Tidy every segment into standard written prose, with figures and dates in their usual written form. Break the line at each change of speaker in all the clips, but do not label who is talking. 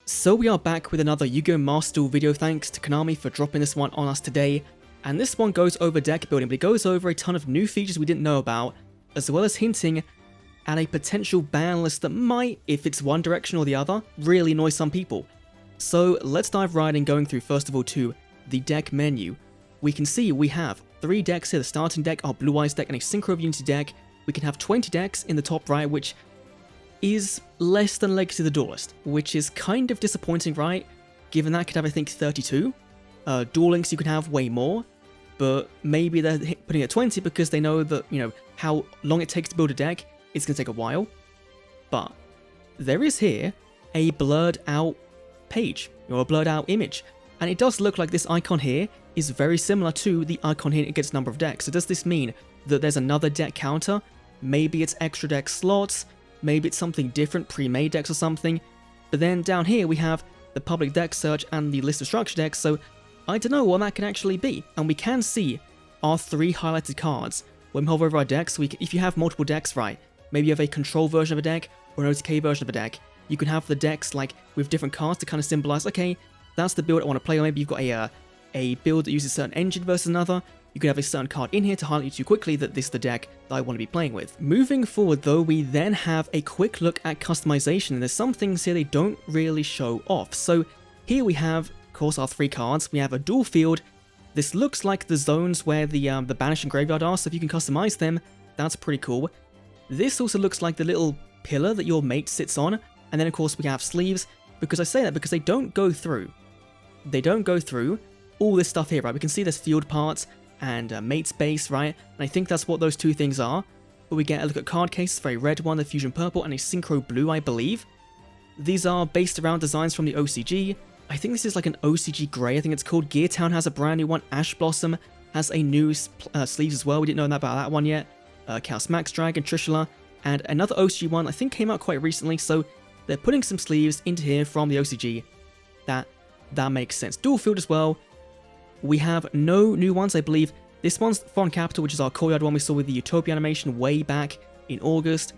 So we are back with another Yu-Gi-Oh! Master Duel video. Thanks to Konami for dropping this one on us today. And this one goes over deck building, but it goes over a ton of new features we didn't know about, as well as hinting at a potential ban list that might, if it's one direction or the other, really annoy some people. So let's dive right in, going through first of all to the deck menu. We can see we have 3 decks here. The starting deck, our Blue Eyes deck, and a Synchro of Unity deck. We can have 20 decks in the top right, which is less than Legacy of the Duelist, which is kind of disappointing, right? Given that could have, I think, 32. Duel Links you can have way more, but maybe they're putting it at 20 because they know that, you know, how long it takes to build a deck, it's going to take a while. But there is here a blurred out page, or a blurred out image, and it does look like this icon here is very similar to the icon here against number of decks. So does this mean that there's another deck counter? Maybe it's extra deck slots, maybe it's something different, pre-made decks or something. But then down here we have the public deck search and the list of structure decks, so I don't know what that can actually be. And we can see our 3 highlighted cards when we hover over our decks. So if you have multiple decks, right, maybe you have a control version of a deck or an OTK version of a deck, you can have the decks like with different cards to kind of symbolize, okay, that's the build I want to play, or maybe you've got a build that uses a certain engine versus another. You can have a certain card in here to highlight you quickly that this is the deck that I want to be playing with. Moving forward though, we then have a quick look at customization, and there's some things here they don't really show off. So here we have, of course, our 3 cards. We have a dual field. This looks like the zones where the Banish and Graveyard are, so if you can customize them, that's pretty cool. This also looks like the little pillar that your mate sits on, and then of course we have sleeves, because I say that because they don't go through all this stuff here, right? We can see there's field parts and mate's base, right? And I think that's what those 2 things are. But we get a look at card cases for a red one, the Fusion Purple, and a Synchro Blue, I believe. These are based around designs from the OCG. I think this is like an OCG Grey, I think it's called. Gear Town has a brand new one. Ash Blossom has a new sleeves as well. We didn't know about that one yet. Chaos Max Dragon, Trishula, and another OCG one I think came out quite recently, so they're putting some sleeves into here from the OCG. That makes sense. Dual Field as well. We have no new ones, I believe. This one's Foreign Capital, which is our Courtyard one we saw with the Utopia animation way back in August.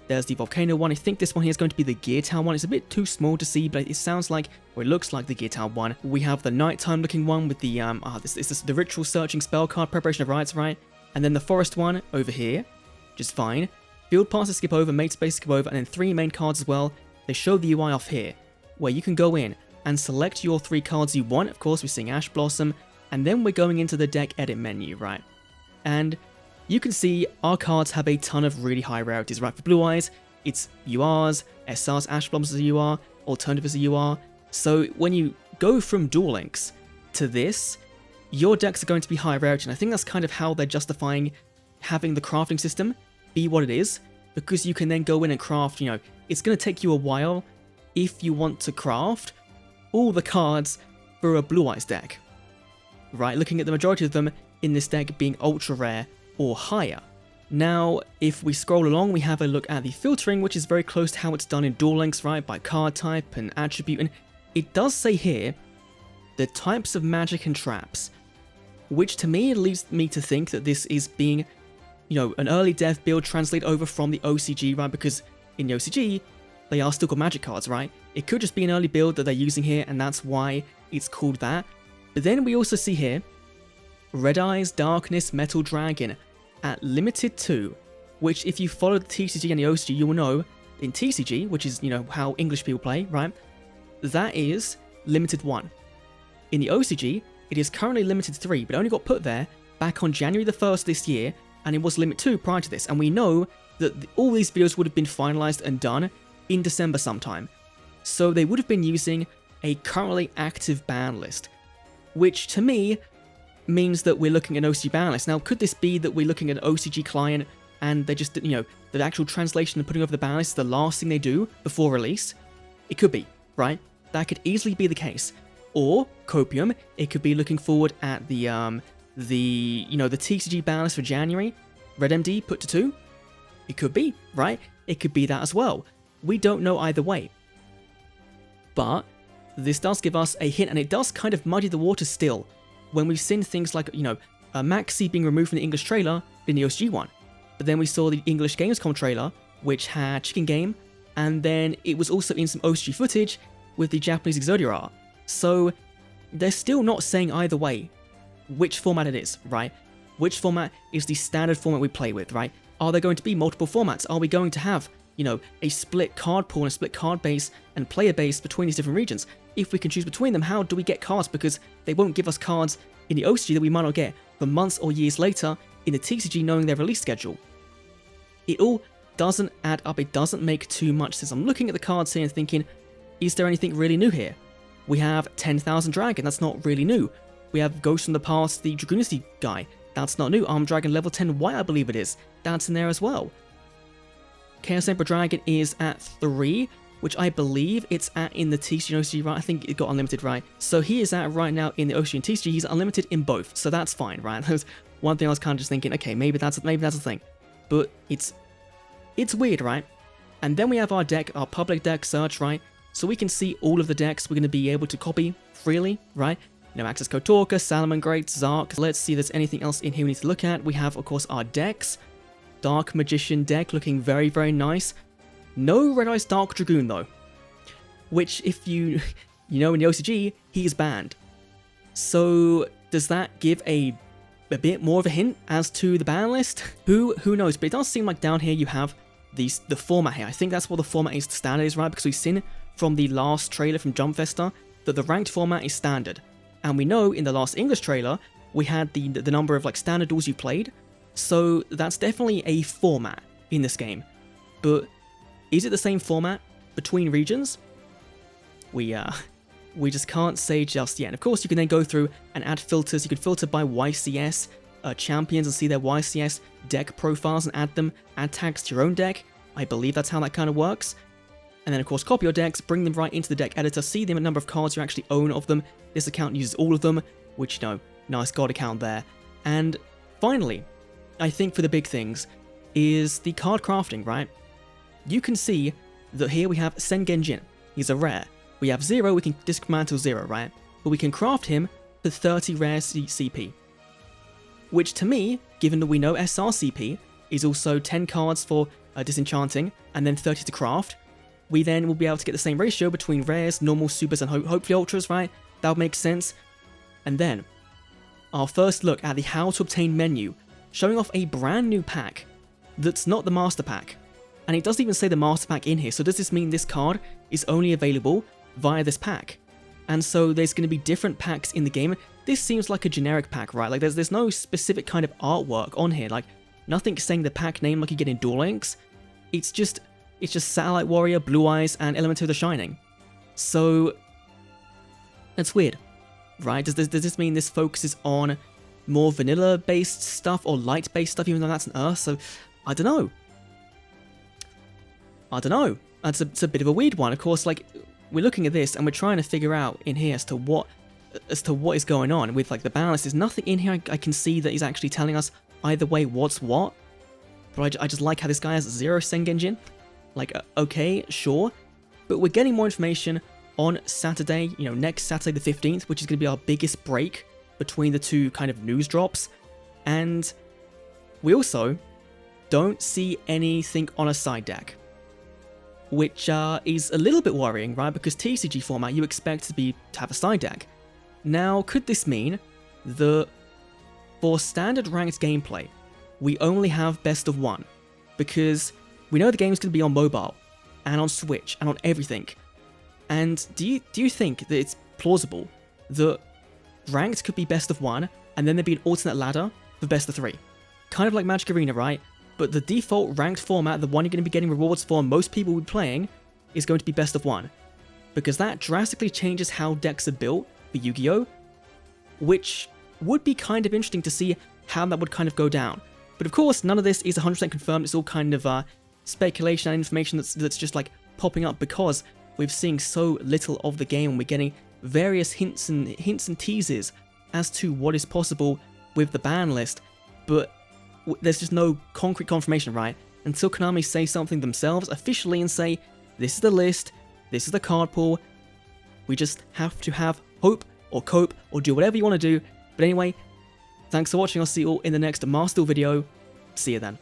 There's the Volcano one. I think this one here is going to be the Gear Town one. It's a bit too small to see, but it sounds like, or it looks like the Gear Town one. We have the nighttime looking one with the, this is the Ritual Searching Spell card, Preparation of Rites, right? And then the Forest one over here, which is fine. Field Passes skip over, Mate Space skip over, and then 3 main cards as well. They show the UI off here, where you can go in and select your 3 cards you want. Of course, we're seeing Ash Blossom, and then we're going into the deck edit menu, right? And you can see our cards have a ton of really high rarities, right? For Blue Eyes, it's URs, SRs, Ash Blossoms as a UR, Alternative as a UR. So when you go from Duel Links to this, your decks are going to be high rarity, and I think that's kind of how they're justifying having the crafting system be what it is, because you can then go in and craft, you know, it's going to take you a while if you want to craft all the cards for a Blue Eyes deck, right? Looking at the majority of them in this deck being ultra rare or higher. Now, if we scroll along, we have a look at the filtering, which is very close to how it's done in Duel Links, right? By card type and attribute, and it does say here the types of magic and traps, which to me leads me to think that this is being, you know, an early dev build translated over from the OCG, right? Because in the OCG, they are still called magic cards, right? It could just be an early build that they're using here, and that's why it's called that. But then we also see here, Red Eyes, Darkness, Metal Dragon at limited 2, which if you follow the TCG and the OCG, you will know in TCG, which is, you know, how English people play, right? That is limited 1. In the OCG, it is currently limited 3, but only got put there back on January the 1st this year, and it was limit 2 prior to this. And we know that all these videos would have been finalized and done in December sometime. So they would have been using a currently active ban list, which to me means that we're looking at an OCG ban list. Now, could this be that we're looking at an OCG client and they just, you know, the actual translation and putting over the ban list is the last thing they do before release? It could be, right? That could easily be the case. Or Copium, it could be looking forward at the TCG ban list for January, Red MD put to 2. It could be, right? It could be that as well. We don't know either way. But this does give us a hint, and it does kind of muddy the water still when we've seen things like, you know, Maxi being removed from the English trailer in the OCG one. But then we saw the English Gamescom trailer, which had Chicken Game, and then it was also in some OCG footage, with the Japanese Exodia art. So they're still not saying either way which format it is, right? Which format is the standard format we play with, right? Are there going to be multiple formats? Are we going to have, you know, a split card pool and a split card base and player base between these different regions? If we can choose between them, how do we get cards? Because they won't give us cards in the OCG that we might not get for months or years later in the TCG, knowing their release schedule. It all doesn't add up. It doesn't make too much sense. I'm looking at the cards here and thinking, is there anything really new here? We have 10,000 Dragon, that's not really new. We have Ghost from the Past, the Dragoonity guy, that's not new. Armed Dragon level 10 White, I believe it is, that's in there as well. Chaos Emperor Dragon is at 3, which I believe it's at in the TCG and OCG, right? I think it got unlimited, right? So he is at right now in the OCG and TCG, he's unlimited in both, so that's fine, right? That was one thing I was kind of just thinking, okay, maybe that's a thing. But it's weird, right? And then we have our deck, our public deck search, right? So we can see all of the decks we're going to be able to copy freely, right? You know, Access Kotorka, Salomon Great, Zark. Let's see if there's anything else in here we need to look at. We have, of course, our decks. Dark Magician deck looking very, very nice. No Red Eyes Dark Dragoon, though. Which, if you know, in the OCG, he is banned. So, does that give a bit more of a hint as to the ban list? Who knows? But it does seem like down here you have the format here. I think that's what the format is, the standard is, right? Because we've seen from the last trailer from Jump Festa that the ranked format is standard. And we know in the last English trailer, we had the number of like standard duels you played. So that's definitely a format in this game. But is it the same format between regions? We just can't say just yet. And of course, you can then go through and add filters. You can filter by YCS champions and see their YCS deck profiles and add tags to your own deck. I believe that's how that kind of works. And then of course copy your decks, bring them right into the deck editor, see the number of cards you actually own of them. This account uses all of them, which, you know, nice god account there. And finally, I think for the big things, is the card crafting, right? You can see that here we have Sengenjin, he's a rare. We have 0, we can dismantle 0, right? But we can craft him for 30 rare CP. Which to me, given that we know SRCP is also 10 cards for disenchanting, and then 30 to craft, we then will be able to get the same ratio between rares, normal, supers, and hopefully ultras, right? That would make sense. And then, our first look at the how to obtain menu, showing off a brand new pack that's not the master pack. And it doesn't even say the master pack in here, so does this mean this card is only available via this pack? And so there's going to be different packs in the game. This seems like a generic pack, right? Like there's no specific kind of artwork on here, like nothing saying the pack name like you get in Duel Links. It's just Satellite Warrior, Blue Eyes, and Elemental the Shining. So that's weird, right? Does this mean this focuses on more vanilla-based stuff or light-based stuff, even though that's an Earth? So I don't know. It's a bit of a weird one. Of course, like we're looking at this and we're trying to figure out in here as to what is going on with like the balance. There's nothing in here I can see that is actually telling us either way what's what. But I just like how this guy has 0 Sengenjin. Like, okay, sure. But we're getting more information on Saturday, you know, next Saturday the 15th, which is going to be our biggest break between the two kind of news drops. And we also don't see anything on a side deck, which is a little bit worrying, right? Because TCG format, you expect to have a side deck. Now, could this mean that for standard ranked gameplay, we only have best of 1? Because we know the game's going to be on mobile, and on Switch, and on everything. And do you think that it's plausible that ranked could be best of 1, and then there'd be an alternate ladder for best of 3? Kind of like Magic Arena, right? But the default ranked format, the one you're going to be getting rewards for, and most people will be playing, is going to be best of 1. Because that drastically changes how decks are built for Yu-Gi-Oh! Which would be kind of interesting to see how that would kind of go down. But of course, none of this is 100% confirmed. It's all kind of speculation and information that's just like popping up because we've seen so little of the game and we're getting various hints and teases as to what is possible with the ban list, but there's just no concrete confirmation, right? Until Konami say something themselves officially and say, this is the list, this is the card pool, we just have to have hope or cope or do whatever you want to do. But anyway, thanks for watching. I'll see you all in the next Master Duel video. See you then.